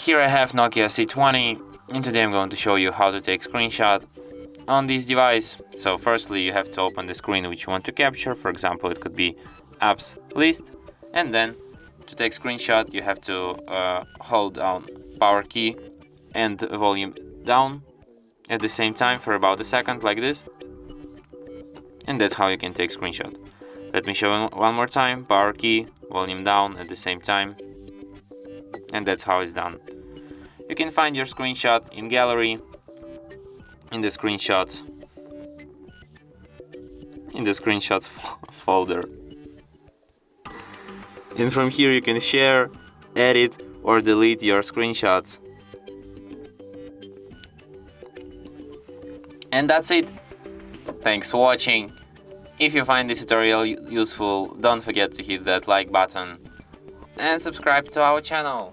Here I have Nokia C20, and today I'm going to show you how to take screenshot on this device. So firstly, you have to open the screen which you want to capture. For example, it could be apps list, and then to take screenshot you have to hold down power key and volume down at the same time for about a second, like this, and that's how you can take screenshot. Let me show you one more time. Power key, volume down at the same time, and that's how it's done. You can find your screenshot in gallery, in the screenshots folder. And from here you can share, edit or delete your screenshots. And that's it. Thanks for watching. If you find this tutorial useful, don't forget to hit that like button and subscribe to our channel.